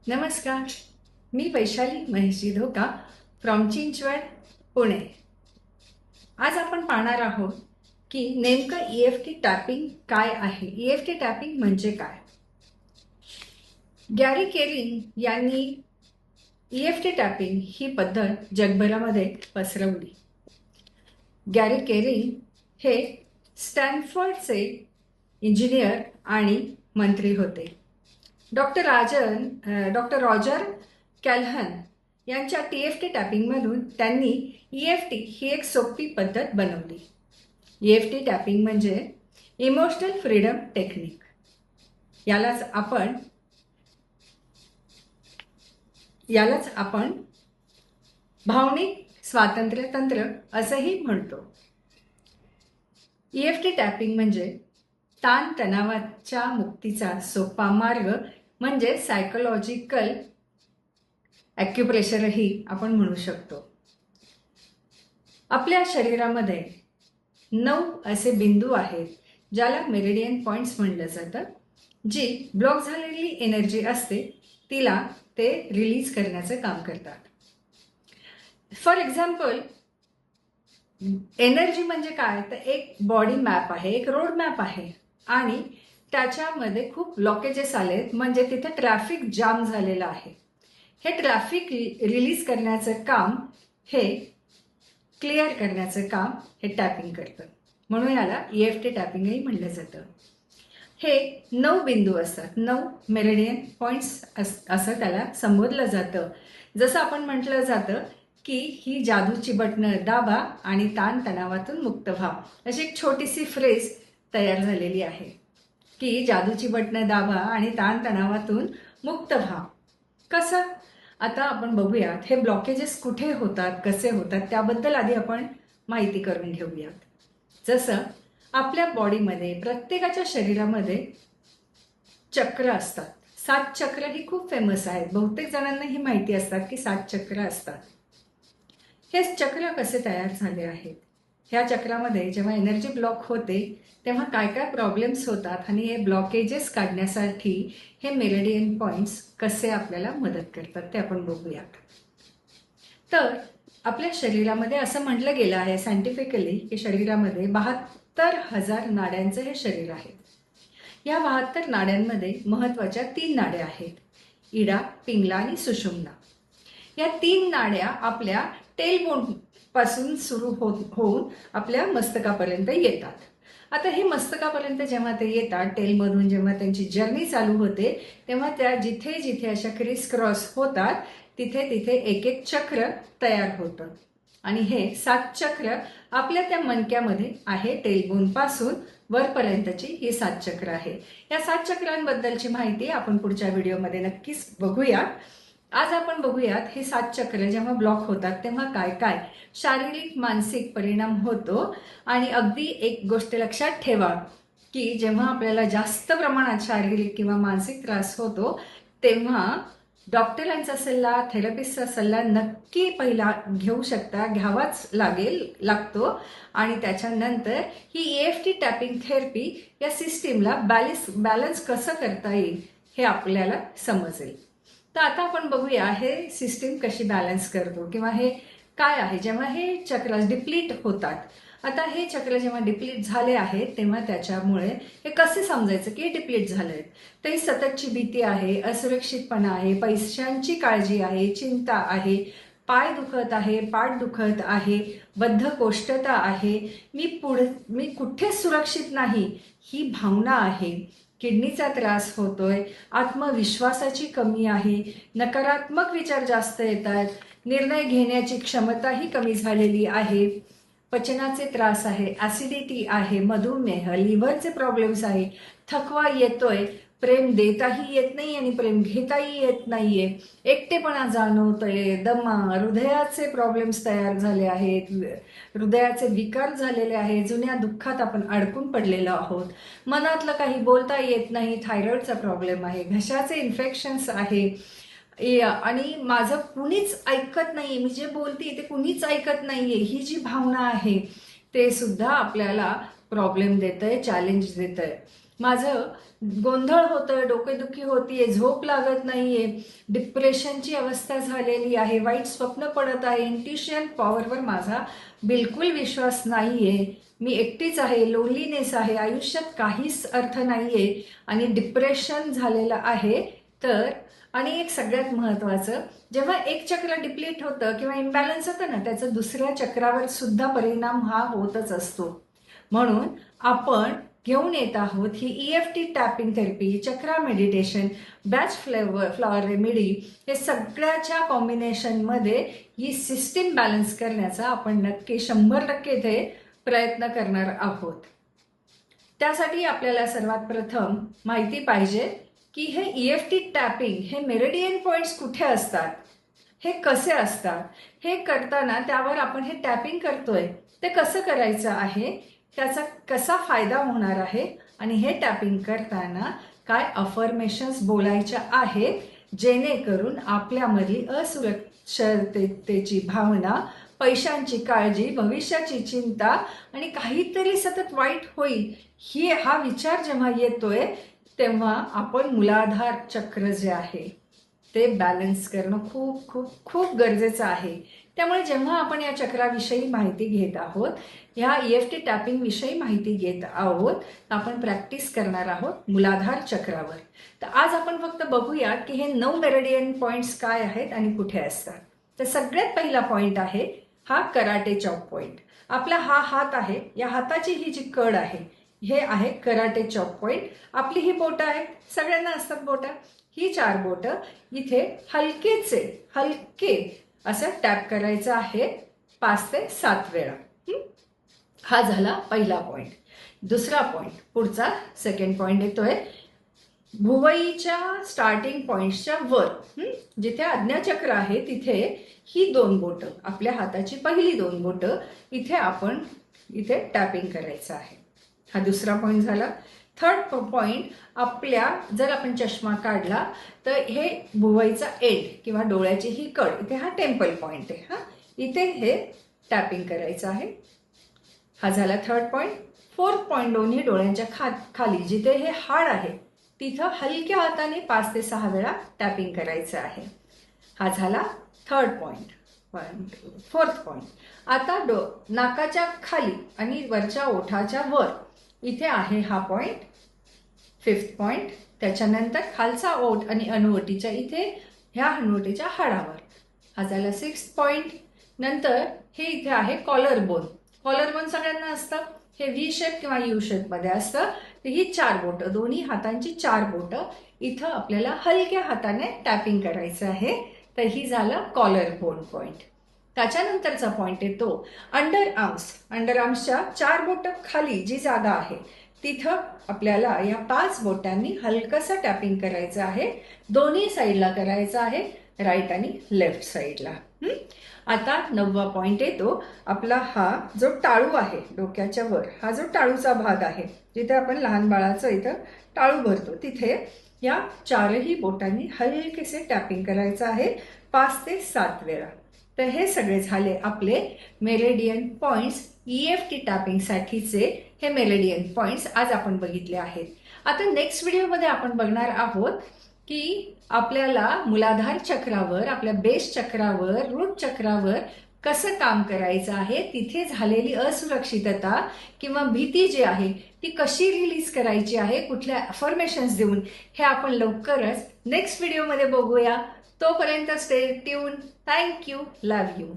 नमस्कार. मी वैशाली महेशजी धोका फ्रॉम चिंचवड, पुणे. आज आपण पाहणार आहोत की नेमकं EFT टॅपिंग काय आहे. EFT टॅपिंग म्हणजे काय. गॅरी केलिन यांनी EFT टॅपिंग ही पद्धत जगभरामध्ये पसरवली. गॅरी केलिन हे स्टॅनफोर्डचे इंजिनियर आणि मंत्री होते. डॉक्टर रॉजर कॅल्हन यांच्या TFT टॅपिंगमधून त्यांनी EFT ही एक सोपी पद्धत बनवली. EFT टॅपिंग म्हणजे इमोशनल फ्रीडम टेक्निक. यालाच आपण भावनिक स्वातंत्र्य तंत्र असंही म्हणतो. EFT टॅपिंग म्हणजे ताणतणावाच्या मुक्तीचा सोपा मार्ग म्हणजे सायकोलॉजिकल ॲक्युप्रेशरही आपण म्हणू शकतो. आपल्या शरीरामध्ये 9 असे बिंदू आहेत ज्याला मेरिडियन पॉइंट्स म्हटलं जातं. जी ब्लॉक झालेली एनर्जी असते तिला ते रिलीज करण्याचं काम करतात. फॉर एक्झाम्पल, एनर्जी म्हणजे काय तर एक बॉडी मॅप आहे, एक रोड मॅप आहे आणि त्याच्यामध्ये खूप ब्लॉकेजेस आलेत म्हणजे तिथे ट्रॅफिक जाम झालेलं आहे. हे ट्रॅफिक रिलीज करण्याचं काम, हे क्लिअर करण्याचं काम हे टॅपिंग करतं. म्हणून याला EFT टॅपिंगही म्हटलं जातं. हे 9 बिंदू असतात, 9 मेरिडियन पॉइंट्स असं त्याला संबोधलं जातं. जसं आपण म्हटलं जातं की ही जादूची बटणं दाबा आणि ताणतणावातून मुक्त व्हा, अशी एक छोटीशी फ्रेज तयार झालेली आहे की जादूची बटणं दाबा आणि ताणतणावातून मुक्त व्हा. कसं, आता आपण बघूयात हे ब्लॉकेजेस कुठे होतात, कसे होतात त्याबद्दल आधी आपण माहिती करून घेऊयात. जसं आपल्या बॉडीमध्ये, प्रत्येकाच्या शरीरामध्ये चक्र असतात. 7 चक्र ही खूप फेमस आहेत. बहुतेक जणांना ही माहिती असतात की 7 चक्र असतात. हे चक्र कसे तयार झाले आहेत, ह्या चक्रामध्ये जेव्हा एनर्जी ब्लॉक होते तेव्हा काय काय प्रॉब्लेम्स होतात आणि हे ब्लॉकेजेस काढण्यासाठी हे मेरिडियन पॉइंट्स कसे आपल्याला मदत करतात ते आपण बघूयात. तर आपल्या शरीरामध्ये असं म्हटलं गेलं आहे सायंटिफिकली की शरीरामध्ये 72,000 नाड्यांचं हे शरीर आहे. या 72 नाड्यांमध्ये महत्त्वाच्या 3 नाड्या आहेत, इडा, पिंगला आणि सुषुम्ना. या 3 नाड्या आपल्या टेलबोन पासून सुरू होऊन आपल्या मस्तकापर्यंत येतात. आता हे मस्तकापर्यंत जेव्हा ते येतात, टेलमधून जेव्हा त्यांची जर्नी चालू होते तेव्हा त्या जिथे जिथे अशा क्रिस क्रॉस होतात तिथे तिथे एक एक चक्र तयार होतं. आणि हे 7 चक्र आपल्या त्या मणक्यामध्ये आहे. टेलबोन पासून वरपर्यंतची ही 7 चक्र आहे. या 7 चक्रांबद्दलची माहिती आपण पुढच्या व्हिडिओमध्ये नक्कीच बघूयात. आज आपण बघूयात हे 7 चक्र जेव्हा ब्लॉक होतात तेव्हा काय काय शारीरिक मानसिक परिणाम होतो. आणि अगदी एक गोष्ट लक्षात ठेवा की जेव्हा आपल्याला जास्त प्रमाणात शारीरिक किंवा मानसिक त्रास होतो तेव्हा डॉक्टरांचा सल्ला, थेरपिस्टचा सल्ला नक्की पहिला घेऊ शकता, घ्यावाच लागतो. आणि त्याच्यानंतर ही EFT टॅपिंग थेरपी या सिस्टीमला बॅलन्स कसं करता येईल हे आपल्याला समजेल. तर आता आपण बघूया हे सिस्टीम कशी बॅलन्स करतो किंवा हे काय आहे जेव्हा हे चक्र डिप्लीट होतात. आता हे चक्र जेव्हा डिप्लीट झाले आहेत तेव्हा त्याच्यामुळे हे कसे समजायचं की डिप्लीट झाले. तर ही सततची भीती आहे, असुरक्षितपणा आहे, पैशांची काळजी आहे, चिंता आहे, पाय दुखत आहे, पाठ दुखत आहे, बद्धकोष्ठता आहे, मी कुठे सुरक्षित नाही ही भावना आहे, किडनीचा त्रास होतोय, आत्मविश्वासाची कमी आहे, नकारात्मक विचार जास्त येतात, निर्णय घेण्याची क्षमताही कमी झालेली आहे, पचनाचे त्रास आहे, ॲसिडिटी आहे, मधुमेह, लिव्हरचे प्रॉब्लेम्स आहे, थकवा येतोय, प्रेम देताही येत नाही आणि प्रेम घेताही येत नाहीये, एकटेपणा जाणवतोय, दमा, हृदयाचे प्रॉब्लेम्स तयार झाले आहेत, हृदयाचे विकार झालेले आहेत, जुन्या दुःखात आपण अडकून पडलेलो आहोत, मनातलं काही बोलता येत नाही, थायरॉइडचा प्रॉब्लेम आहे, घशाचे इन्फेक्शन्स आहे, आणि माझं कुणीच ऐकत नाहीये, मी जे बोलते ते कुणीच ऐकत नाहीये, ही जी भावना आहे ते सुद्धा आपल्याला प्रॉब्लेम देतंय, चॅलेंज देतंय. माझं गोंधळ होतं, डोकेदुखी होतीये, झोप लागत नाहीये, डिप्रेशनची अवस्था झालेली आहे, वाईट स्वप्न पडत आहे, इंट्युशन पॉवरवर माझा बिलकुल विश्वास नाहीये, मी एकटीच आहे, लोनलीनेस आहे, आयुष्यात काहीच अर्थ नाहीये आणि डिप्रेशन झालेलं आहे. तर आणि एक सगळ्यात महत्त्वाचं, जेव्हा एक चक्र डिप्लीट होतं किंवा इम्बॅलन्स होतं ना, त्याचा दुसऱ्या चक्रावर सुद्धा परिणाम हा होतच असतो. म्हणून आपण घेऊन येत आहोत ही EFT टॅपिंग थेरपी, चक्रा मेडिटेशन, बॅच फ्लॉवर रेमेडी, हे सगळ्याच्या कॉम्बिनेशनमध्ये ही सिस्टीम बॅलन्स करण्याचा आपण नक्की 100% इथे प्रयत्न करणार आहोत. त्यासाठी आपल्याला सर्वात प्रथम माहिती पाहिजे की हे EFT टॅपिंग, हे मेरिडियन पॉइंट्स कुठे असतात, हे कसे असतात, हे करताना त्यावर आपण हे टॅपिंग करतोय ते कसं करायचं आहे, त्याचा कसा फायदा होणार आहे आणि हे टॅपिंग करताना काय अफर्मेशन्स बोलायच्या आहेत जेणेकरून आपल्यामधली असुरक्षिततेची भावना, पैशांची काळजी, भविष्याची चिंता आणि काहीतरी सतत वाईट होईल हा विचार जेव्हा येतोय तेव्हा आपण मूलाधार चक्र जे आहे ते बॅलन्स करणं खूप खूप खूप गरजेचं आहे. त्यामुळे जेव्हा आपण या चक्राविषयी माहिती घेत आहोत, ह्या EFT टॅपिंगविषयी माहिती घेत आहोत, आपण प्रॅक्टिस करणार आहोत मूलाधार चक्रावर. तर आज आपण फक्त बघूयात की हे 9 मेरिडियन पॉइंट्स काय आहेत आणि कुठे असतात. तर सगळ्यात पहिला पॉइंट आहे हा कराटे चॉप पॉइंट. आपला हा हात आहे, या हाताची ही जी कड आहे हे आहे कराटे चॉप पॉइंट. आपली ही बोटं आहेत, सगळ्यांना असतात बोटं, ही 4 बोटं इथे हलके असं टॅप करायचं आहे 5 ते 7 वेळा. हा झाला पहिला पॉइंट. दुसरा पॉइंट, पुढचा सेकंड पॉइंट येतोय भुवईच्या स्टार्टिंग पॉइंटच्या वर, जिथे आज्ञाचक्र आहे तिथे ही 2 बोटं, आपल्या हाताची पहिली 2 बोटं इथे आपण इथे टॅपिंग करायचं आहे. हा दुसरा पॉइंट झाला. थर्ड पॉइंट, आपल्या जर आपण चष्मा काढला तर हे भुवईचा एंड किंवा डोळ्याची ही कड, इथे हा टेम्पल पॉइंट आहे. इथे हे टॅपिंग करायचं आहे. हा झाला थर्ड पॉइंट. फोर्थ पॉइंट, दोन्ही डोळ्यांच्या खाली जिथे हे हाड आहे तिथं हलक्या हाताने 5 ते 6 वेळा टॅपिंग करायचं आहे. हा झाला थर्ड पॉइंट. Fourth point. आता नाकाच्या खाली आणि वरच्या ओठाच्या वर इथे आहे हा पॉइंट, फिफ्थ पॉइंट. त्याच्यानंतर खालचा ओठ आणि हनुवटीच्या इथे, ह्या हनुवटीच्या हाडावर. हा झाला सिक्स्थ पॉइंट. नंतर हे इथे आहे कॉलर बोन. कॉलर बोन सगळ्यांना असतं, हे व्ही शेप किंवा यू शेपमध्ये असतं. तर ही 4 बोटं, दोन्ही हातांची 4 बोटं इथं आपल्याला हलक्या हाताने टॅपिंग करायचं आहे. तर ही झालं कॉलर बोन पॉइंट. त्याच्यानंतरचा पॉइंट येतो अंडर आर्म्स. अंडर आर्म्सच्या 4 बोटं खाली जी जागा आहे तिथं आपल्याला या 5 बोटांनी हलकंसं टॅपिंग करायचं आहे. दोन्ही साईडला करायचं आहे, राईट आणि लेफ्ट साईडला. आता 9वा पॉइंट येतो आपला हा जो टाळू आहे डोक्याच्या वर, हा जो टाळूचा भाग आहे जिथे आपण लहान बाळाचं इथं टाळू भरतो, तिथे या 4ही बोटांनी हलकेसे टॅपिंग करायचं आहे 5 ते 7 वेळा. तर हे सगळे झाले आपले मेरिडियन पॉइंट्स. EFT टॅपिंगसाठीचे हे मेरिडियन पॉइंट्स आज आपण बघितले आहेत. आता नेक्स्ट व्हिडिओमध्ये आपण बघणार आहोत की आपल्याला मूलाधार चक्रावर, आपल्या बेस चक्रावर, रूट चक्रावर कसं काम करायचं आहे, तिथे झालेली असुरक्षितता किंवा भीती जी आहे ती कशी रिलीज करायची आहे, कुठल्या अफर्मेशन्स देऊन, हे आपण लवकरच नेक्स्ट व्हिडिओमध्ये बघूया. तोपर्यंत stay tune. Thank you. Love you.